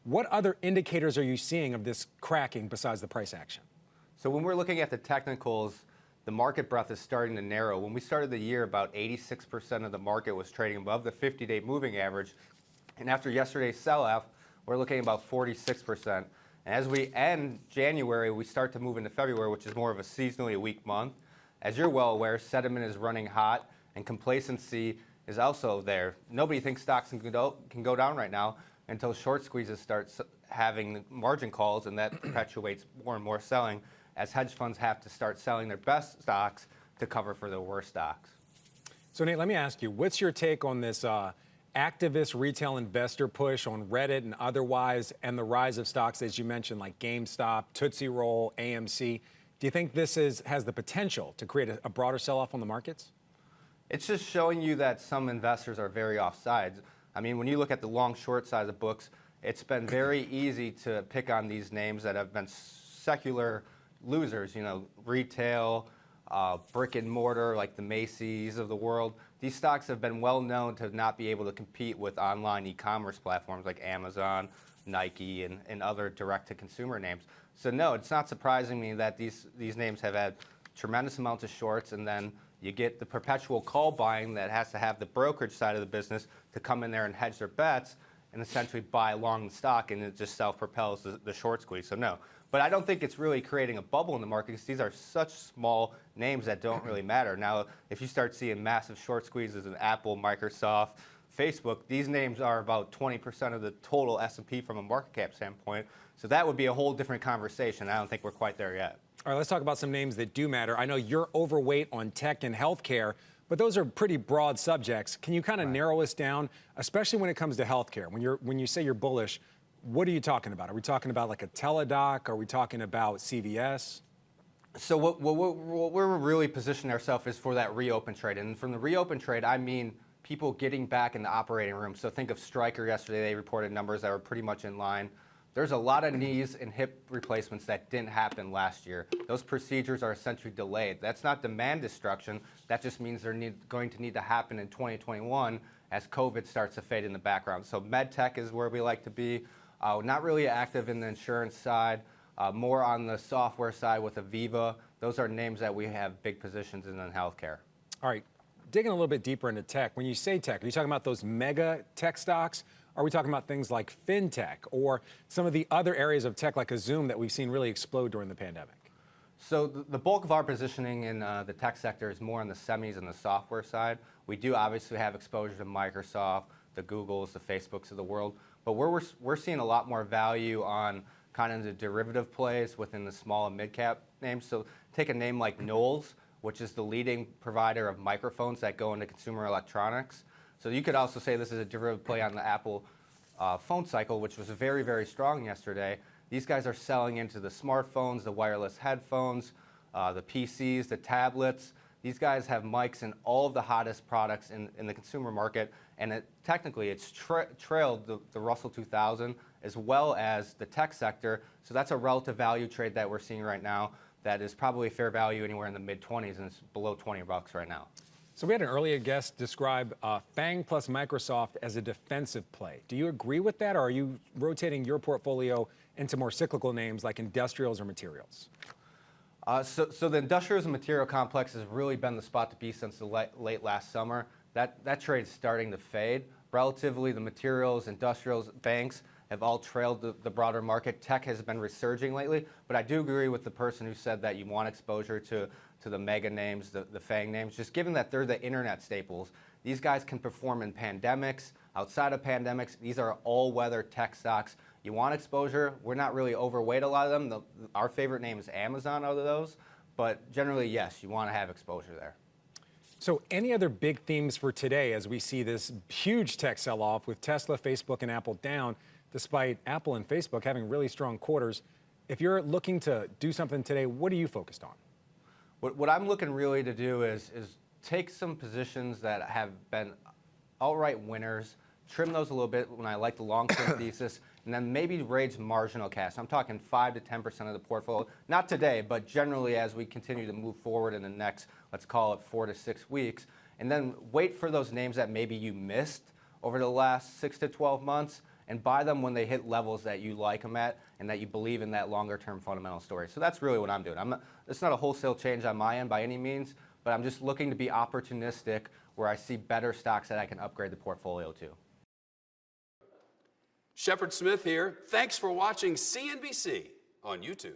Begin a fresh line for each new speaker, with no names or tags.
What other indicators are you seeing of this cracking besides the price action?
So when we're looking at the technicals, the market breadth is starting to narrow. When we started the year, about 86% of the market was trading above the 50-day moving average. And after yesterday's sell-off, we're looking at about 46%. And as we end January, we start to move into February, which is more of a seasonally weak month. As you're well aware, sentiment is running hot and complacency is also there. Nobody thinks stocks can go down right now until short squeezes start having margin calls, and that perpetuates more and more selling as hedge funds have to start selling their best stocks to cover for their worst stocks.
So Nate, let me ask you, what's your take on this activist retail investor push on Reddit and otherwise, and the rise of stocks, as you mentioned, like GameStop, Tootsie Roll, AMC? Do you think this has the potential to create a broader sell-off on the markets?
It's just showing you that some investors are very offsides. I mean, when you look at the long-short side of books, it's been very easy to pick on these names that have been secular losers, retail, brick and mortar, like the Macy's of the world. These stocks have been well known to not be able to compete with online e-commerce platforms like Amazon, Nike, and other direct-to-consumer names. So no, it's not surprising me that these names have had tremendous amounts of shorts, and then you get the perpetual call buying that has to have the brokerage side of the business to come in there and hedge their bets and essentially buy along the stock, and it just self-propels the short squeeze. So no. But I don't think it's really creating a bubble in the market because these are such small names that don't really matter. Now, if you start seeing massive short squeezes in Apple, Microsoft, Facebook, these names are about 20% of the total S&P from a market cap standpoint. So that would be a whole different conversation. I don't think we're quite there yet.
All right, let's talk about some names that do matter. I know you're overweight on tech and healthcare, but those are pretty broad subjects. Can you kind of narrow us down, especially when it comes to healthcare? When you say you're bullish, what are you talking about? Are we talking about like a Teladoc? Are we talking about CVS?
So what we're really positioning ourselves is for that reopen trade. And from the reopen trade, I mean people getting back in the operating room. So think of Stryker yesterday. They reported numbers that were pretty much in line. There's a lot of knees and hip replacements that didn't happen last year. Those procedures are essentially delayed. That's not demand destruction. That just means they're going to need to happen in 2021 as COVID starts to fade in the background. So med tech is where we like to be. Not really active in the insurance side, more on the software side with Aviva. Those are names that we have big positions in healthcare.
All right, digging a little bit deeper into tech. When you say tech, are you talking about those mega tech stocks? Are we talking about things like fintech or some of the other areas of tech like a Zoom that we've seen really explode during the pandemic?
So the bulk of our positioning in the tech sector is more on the semis and the software side. We do obviously have exposure to Microsoft, the Googles, the Facebooks of the world, but we're seeing a lot more value on kind of the derivative plays within the small and mid-cap names. So take a name like Knowles, which is the leading provider of microphones that go into consumer electronics. So you could also say this is a derivative play on the Apple phone cycle, which was very, very strong yesterday. These guys are selling into the smartphones, the wireless headphones, the PCs, the tablets. These guys have mics in all of the hottest products in the consumer market, and technically it's trailed the Russell 2000 as well as the tech sector. So that's a relative value trade that we're seeing right now that is probably fair value anywhere in the mid-20s, and it's below $20 right now.
So we had an earlier guest describe FANG plus Microsoft as a defensive play. Do you agree with that, or are you rotating your portfolio into more cyclical names like industrials or materials?
So the industrials and material complex has really been the spot to be since the late last summer. That trade is starting to fade. Relatively, the materials, industrials, banks have all trailed the broader market. Tech has been resurging lately, but I do agree with the person who said that you want exposure to the mega names, the FANG names, just given that they're the internet staples. These guys can perform in pandemics, outside of pandemics. These are all-weather tech stocks. You want exposure. We're not really overweight a lot of them. Our favorite name is Amazon out of those, but generally, yes, you want to have exposure there.
So any other big themes for today as we see this huge tech sell-off with Tesla, Facebook, and Apple down, despite Apple and Facebook having really strong quarters? If you're looking to do something today, what are you focused on?
What I'm looking really to do is take some positions that have been outright winners, trim those a little bit when I like the long-term thesis, and then maybe raise marginal cash. I'm talking 5 to 10% of the portfolio. Not today, but generally as we continue to move forward in the next, let's call it 4 to 6 weeks, and then wait for those names that maybe you missed over the last 6 to 12 months, and buy them when they hit levels that you like them at and that you believe in that longer-term fundamental story. So that's really what I'm doing. It's not a wholesale change on my end by any means, but I'm just looking to be opportunistic where I see better stocks that I can upgrade the portfolio to.
Shepard Smith here. Thanks for watching CNBC on YouTube.